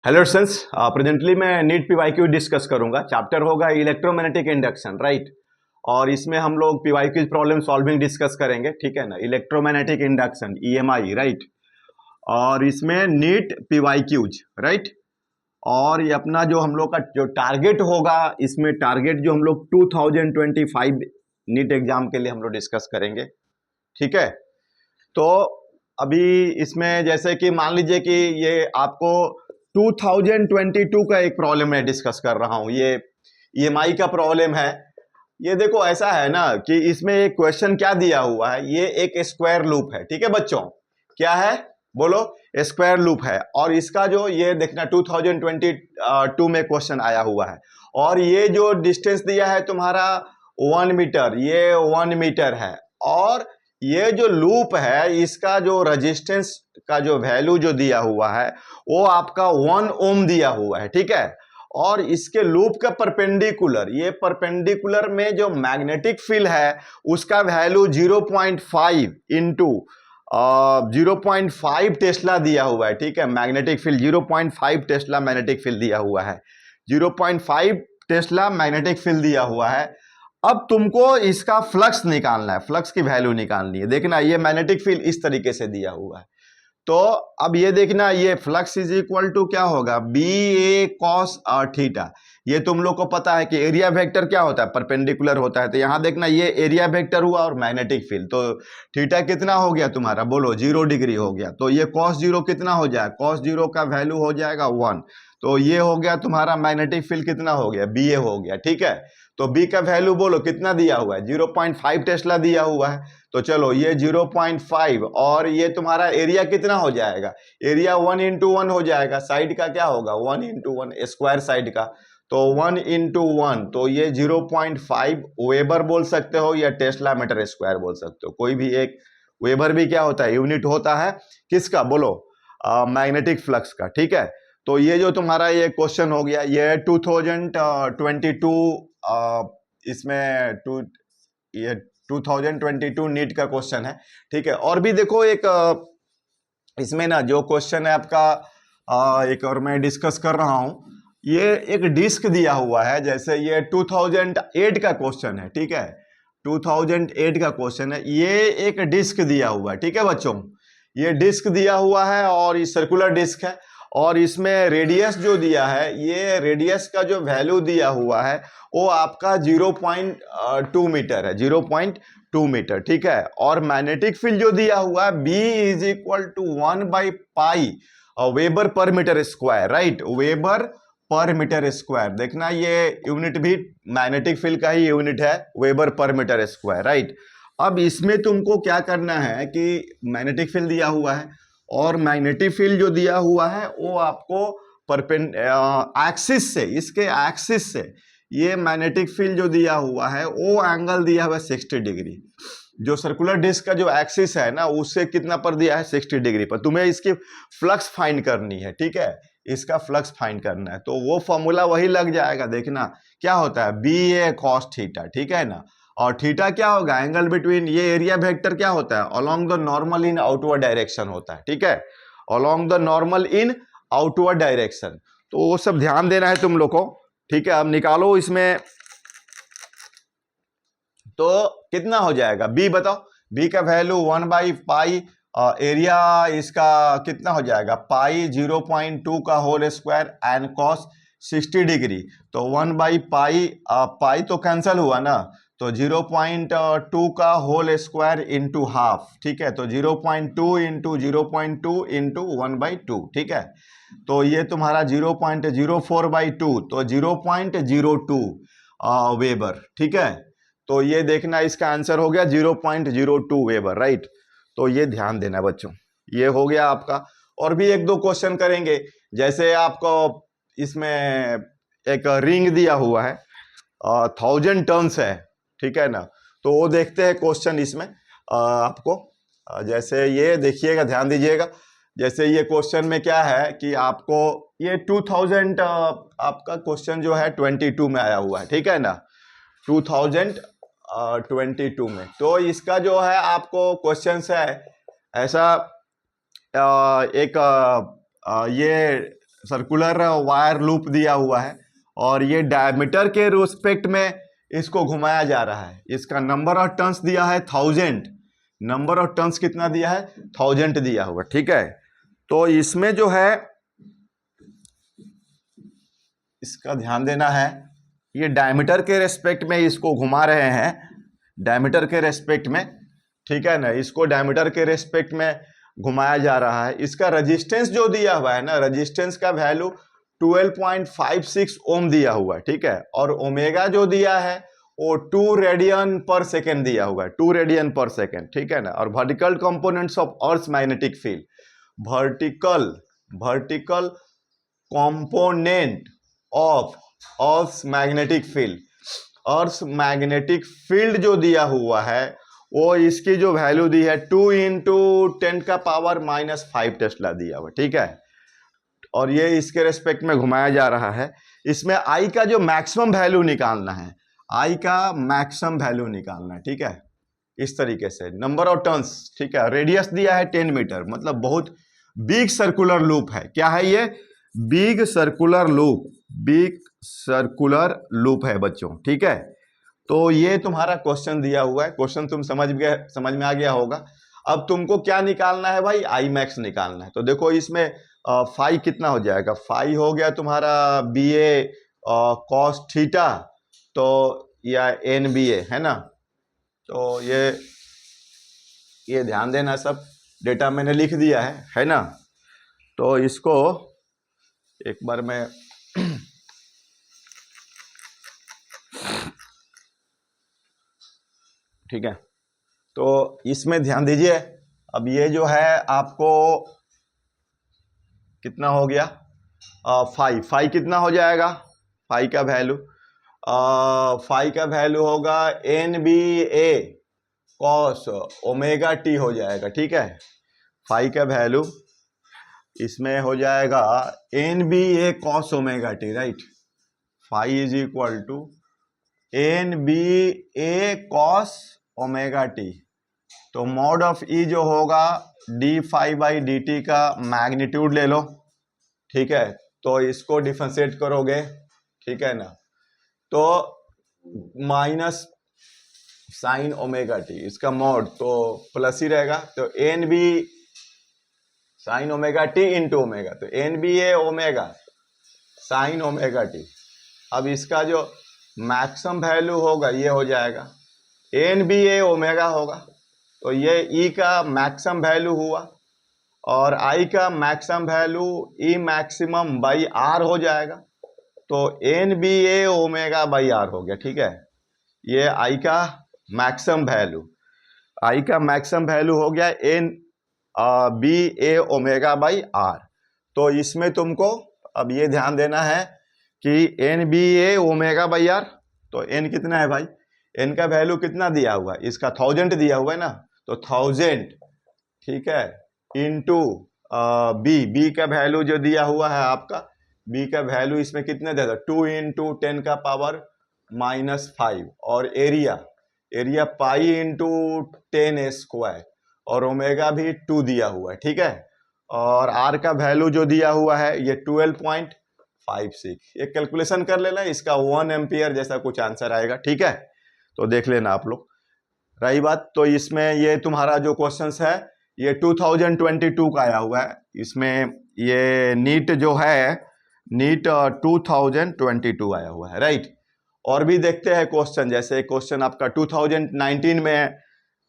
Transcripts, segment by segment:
Hello students, presently मैं NEET PYQ discuss करूंगा। Chapter होगा इलेक्ट्रोमैग्नेटिक इंडक्शन, राइट। और इसमें हम लोग पीवाईक्यू प्रॉब्लम सॉल्विंग डिस्कस करेंगे, ठीक है ना। Electromagnetic induction EMI, right. और इसमें नीट पीवाईक्यूज, राइट। और ये अपना जो हम लोग का जो टारगेट होगा, इसमें टारगेट जो हम लोग 2025 नीट एग्जाम के लिए हम लोग डिस्कस करेंगे, ठीक है। तो अभी इसमें जैसे कि मान लीजिए कि ये आपको 2022 का एक प्रॉब्लम मैं डिस्कस कर रहा हूं। ये ईएमआई का प्रॉब्लम है। ये देखो ऐसा है ना कि इसमें एक क्वेश्चन क्या दिया हुआ है, ये एक स्क्वायर लूप है, ठीक है बच्चों। क्या है बोलो? स्क्वायर लूप है। और इसका जो ये देखना 2022 में क्वेश्चन आया हुआ है। और ये जो डिस्टेंस दिया है तुम्हारा 1 मीटर, ये 1 मीटर है। और ये जो लूप है, इसका जो रेजिस्टेंस का जो वैल्यू जो दिया हुआ है वो आपका 1 ओम दिया हुआ है, ठीक है। और इसके लूप का परपेंडिकुलर, ये परपेंडिकुलर में जो मैग्नेटिक फील्ड है उसका वैल्यू 0.5 इंटू 0.5 टेस्ला दिया हुआ है, ठीक है। Magnetic field 0.5 Tesla magnetic field दिया हुआ है। 0.5 टेस्ला मैग्नेटिक फील्ड दिया हुआ है। अब तुमको इसका फ्लक्स निकालना है, फ्लक्स की वैल्यू निकालनी है। देखना ये मैग्नेटिक फील्ड इस तरीके से दिया हुआ है। तो अब ये देखना, ये फ्लक्स इज इक्वल टू क्या होगा, बी ए कॉस थीटा। ये तुम लोग को पता है कि एरिया वेक्टर क्या होता है, परपेंडिकुलर होता है। तो यहां देखना ये एरिया वेक्टर हुआ और मैग्नेटिक फील्ड, तो थीटा कितना हो गया तुम्हारा, बोलो 0 डिग्री हो गया। तो ये कॉस 0 कितना हो जाएगा, कॉस 0 का वैल्यू हो जाएगा 1। तो ये हो गया तुम्हारा मैग्नेटिक फील्ड कितना हो गया, बी ए हो गया, ठीक है। तो बी का वैल्यू बोलो कितना दिया हुआ है, 0.5 टेस्ला दिया हुआ है। तो चलो ये 0.5 और ये तुम्हारा एरिया कितना हो जाएगा, एरिया 1 इंटू 1 हो जाएगा। साइड का क्या होगा, 1 इंटू 1 स्क्वायर साइड का। तो 1 इंटू 1, तो ये 0.5 वेबर बोल सकते हो या टेस्ला मीटर स्क्वायर बोल सकते हो, कोई भी एक। वेबर भी क्या होता है, यूनिट होता है किसका, बोलो मैग्नेटिक फ्लक्स का, ठीक है। तो ये जो तुम्हारा ये क्वेश्चन हो गया, ये 2022 इसमें ये 2022 नीट का क्वेश्चन है, ठीक है। और भी देखो एक इसमें ना जो क्वेश्चन है आपका एक और मैं डिस्कस कर रहा हूं। ये एक डिस्क दिया हुआ है, जैसे ये 2008 का क्वेश्चन है, ठीक है। 2008 का क्वेश्चन है, ये एक डिस्क दिया हुआ है, ठीक है बच्चों। ये डिस्क दिया हुआ है और ये सर्कुलर डिस्क है। और इसमें रेडियस जो दिया है, ये रेडियस का जो वैल्यू दिया हुआ है वो आपका 0.2 मीटर है, 0.2 मीटर, ठीक है। और मैग्नेटिक फील्ड जो दिया हुआ है B इज इक्वल टू 1/पाई weber per metre square, right. Weber per metre square, देखना ये यूनिट भी मैग्नेटिक फील्ड का ही यूनिट है, weber per metre square, right. अब इसमें तुमको क्या करना है कि मैग्नेटिक फील्ड दिया हुआ है और मैग्नेटिक फील्ड जो दिया हुआ है वो आपको एक्सिस से, इसके एक्सिस से ये मैग्नेटिक फील्ड जो दिया हुआ है वो एंगल दिया हुआ है 60 डिग्री। जो सर्कुलर डिस्क का जो एक्सिस है ना, उससे कितना पर दिया है, 60 डिग्री पर। तुम्हें इसकी फ्लक्स फाइंड करनी है, ठीक है। इसका फ्लक्स फाइंड करना है, तो वो फॉर्मूला वही लग जाएगा। देखना क्या होता है, बी ए कॉस थीटा, ठीक है ना। और थीटा क्या होगा, एंगल बिटवीन, ये एरिया वेक्टर क्या होता है, along the normal in outward direction होता है, ठीक है। Along the normal in outward direction, तो वो सब ध्यान देना है तुम लोग को, ठीक है। अब निकालो इसमें, तो कितना हो जाएगा, बी बताओ। बी का वैल्यू 1/पाई, एरिया इसका कितना हो जाएगा, पाई 0.2 का whole square and cos 60 degree. तो 1/पाई, पाई तो कैंसिल हुआ ना, तो 0.2 का होल स्क्वायर इंटू हाफ, ठीक है। तो 0.2 इंटू 0.2 इंटू 1/2, ठीक है। तो ये तुम्हारा 0.04/2, तो 0.02 वेबर, ठीक है। तो ये देखना इसका आंसर हो गया 0.02 वेबर, राइट। तो ये ध्यान देना बच्चों, ये हो गया आपका। और भी एक दो क्वेश्चन करेंगे, जैसे आपको इसमें एक रिंग दिया हुआ है, 1000 टर्न्स है, ठीक है ना। तो वो देखते हैं क्वेश्चन इसमें आपको। जैसे ये देखिएगा, ध्यान दीजिएगा। जैसे ये क्वेश्चन में क्या है कि आपको ये 2000 आपका क्वेश्चन जो है 22 में आया हुआ है, ठीक है ना, 2022 में। तो इसका जो है आपको क्वेश्चन है ऐसा, एक ये सर्कुलर वायर लूप दिया हुआ है और ये डायमीटर के रिस्पेक्ट में इसको घुमाया जा रहा है। इसका नंबर ऑफ टर्न्स दिया है 1000, नंबर ऑफ टर्न्स कितना दिया है 1000 दिया हुआ, ठीक है। तो इसमें जो है इसका ध्यान देना है, ये डायमीटर के रेस्पेक्ट में इसको घुमा रहे हैं, डायमीटर के रेस्पेक्ट में, ठीक है ना, इसको डायमीटर के रेस्पेक्ट में घुमाया जा रहा है। इसका रेजिस्टेंस जो दिया हुआ है ना, रेजिस्टेंस का वैल्यू 12.56 ओम दिया हुआ है, ठीक है। और ओमेगा जो दिया है वो 2 रेडियन पर सेकेंड दिया हुआ है, 2 रेडियन पर सेकेंड, ठीक है ना। और vertical components of earth magnetic field, vertical component of earth magnetic field, earth magnetic field जो दिया हुआ है वो इसकी जो वैल्यू दी है 2 × 10⁻⁵ टेस्ला दिया हुआ, ठीक है। और ये इसके रेस्पेक्ट में घुमाया जा रहा है। इसमें आई का जो मैक्सिमम वैल्यू निकालना है, आई का मैक्सिमम वैल्यू निकालना है, ठीक है। इस तरीके से नंबर ऑफ टर्न्स, ठीक है। रेडियस दिया है 10 मीटर, मतलब बहुत बिग सर्कुलर लूप है। क्या है ये? Big circular loop, big circular loop है बच्चों, ठीक है। तो ये तुम्हारा क्वेश्चन दिया हुआ है, क्वेश्चन तुम समझ में आ गया होगा। अब तुमको क्या निकालना है भाई? आई मैक्स निकालना है। तो देखो इसमें फाई कितना हो जाएगा, फाई हो गया तुम्हारा BA cos थीटा, तो या NBA है ना। तो ये ध्यान देना, सब डेटा मैंने लिख दिया है ना। तो इसको एक बार मैं ठीक है, तो इसमें ध्यान दीजिए। अब ये जो है आपको कितना हो गया, फाई कितना हो जाएगा, फाई का वैल्यू होगा NBA cos ω_t हो जाएगा, ठीक है। फाई का वैल्यू इसमें हो जाएगा NBA cos ω_t, right. Phi is equal to NBA cos ω_t। तो मॉड ऑफ E जो होगा dφ/dt का मैग्नीट्यूड ले लो, ठीक है। तो इसको डिफरेंशिएट करोगे, ठीक है ना, तो माइनस साइन ω_t, इसका मॉड तो प्लस ही रहेगा। तो NB sine ω_t into omega, तो NBA ओमेगा साइन ω_t। अब इसका जो मैक्सिमम वैल्यू होगा ये हो जाएगा NBA ओमेगा होगा, तो ये E का मैक्सिमम वैल्यू हुआ, और I का maximum value E maximum by R हो जाएगा। तो NBA ω/R हो गया, ठीक है। ये I का मैक्सिमम वैल्यू हो गया NBA ω/R। तो इसमें तुमको अब ये ध्यान देना है कि NBA ω/R, तो N कितना है भाई, N का वैल्यू कितना दिया हुआ है, इसका 1000 दिया हुआ है ना, तो 1000, ठीक है, इंटू B का वैल्यू जो दिया हुआ है आपका, B का वैल्यू इसमें कितने दे दो, 2 × 10⁻⁵, और एरिया पाई इंटू 10² और ओमेगा भी 2 दिया हुआ है, ठीक है। और R का वैल्यू जो दिया हुआ है ये 12.56। ये कैलकुलेशन कर लेना, इसका 1 एम्पियर जैसा कुछ आंसर आएगा, ठीक है। तो देख लेना आप लोग। रही बात, तो इसमें ये तुम्हारा जो क्वेश्चंस है ये 2022 का आया हुआ है। इसमें ये नीट जो है, नीट 2022 आया हुआ है, राइट। और भी देखते हैं क्वेश्चन, जैसे क्वेश्चन आपका 2019 में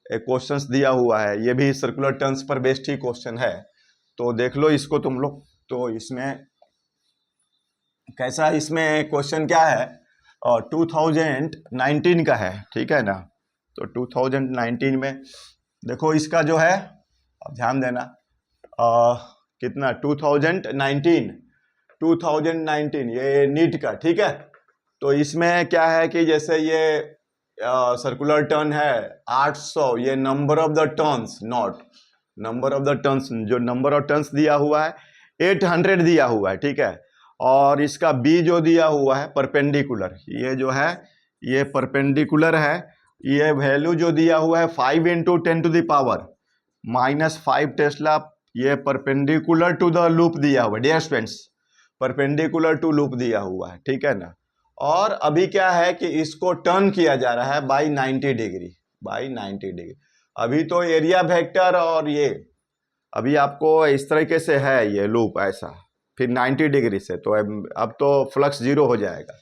एक क्वेश्चंस दिया हुआ है, ये भी सर्कुलर टर्न्स पर बेस्ड ही क्वेश्चन है, तो देख लो इसको तुम लोग। तो इसमें कैसा, इसमें क्वेश्चन क्या है, 2019 का है, ठीक है ना। तो 2019 में देखो इसका जो है, अब ध्यान देना, कितना 2019 ये नीट का, ठीक है। तो इसमें क्या है कि जैसे ये सर्कुलर टर्न है 800, ये number of the turns, not number of the turns, जो नंबर ऑफ टर्न्स दिया हुआ है 800 दिया हुआ है, ठीक है। और इसका B जो दिया हुआ है परपेंडिकुलर, ये जो है ये परपेंडिकुलर है, ये वैल्यू जो दिया हुआ है 5 × 10⁻⁻5 टेस्ला, ये परपेंडिकुलर टू द लूप दिया हुआ है। Dear students, perpendicular to loop दिया हुआ है, ठीक है ना। और अभी क्या है कि इसको टर्न किया जा रहा है बाई 90 डिग्री, बाई 90 डिग्री। अभी तो एरिया वेक्टर और ये अभी आपको इस तरीके से है ये लूप ऐसा, फिर 90 डिग्री से, तो अब तो फ्लक्स जीरो हो जाएगा।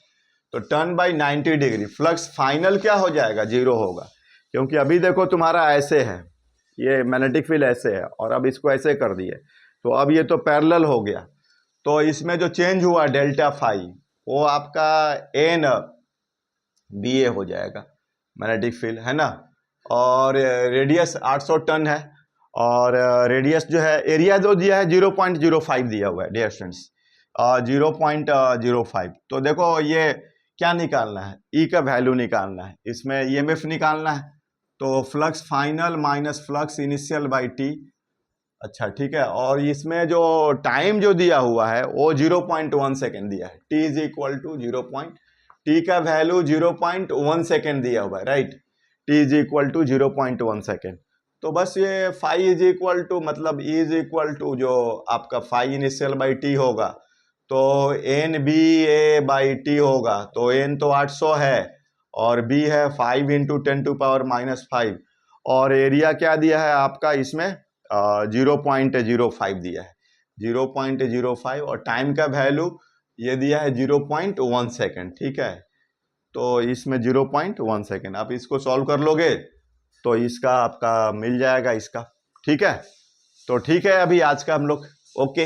तो turn by 90 degree, flux final क्या हो जाएगा, जीरो होगा। क्योंकि अभी देखो तुम्हारा ऐसे है, ये मैग्नेटिक फील्ड ऐसे है और अब इसको ऐसे कर दिए, तो अब ये तो पैरेलल हो गया। तो इसमें जो चेंज हुआ डेल्टा फाई, वो आपका एन बी ए हो जाएगा मैग्नेटिक फील्ड, है ना। और रेडियस 800 टन है, और रेडियस जो है, एरिया जो दिया है 0.05 दिया हुआ है डियर स्टूडेंट्स, 0.05। तो देखो ये क्या निकालना है, ई का वैल्यू निकालना है, इसमें ईएमएफ निकालना है। तो flux final minus flux initial by T, अच्छा ठीक है। और इसमें जो टाइम जो दिया हुआ है वो 0.1 सेकेंड दिया है, t is equal to T का वैल्यू 0.1 सेकेंड दिया हुआ है, right. t is equal to 0.1 second. तो बस ये फाई इज इक्वल टू, मतलब E इज इक्वल टू जो आपका फाई इनिशियल बाई टी होगा, तो N B A by T होगा। तो एन तो 800 है और बी है 5 इंटू 10⁻⁵, और एरिया क्या दिया है आपका इसमें 0.05 दिया है, 0.05, और टाइम का वैल्यू ये दिया है 0.1 सेकेंड, ठीक है। तो इसमें 0.1 सेकेंड, आप इसको सॉल्व कर लोगे तो इसका आपका मिल जाएगा इसका, ठीक है। तो ठीक है, अभी आज का हम लोग ओके।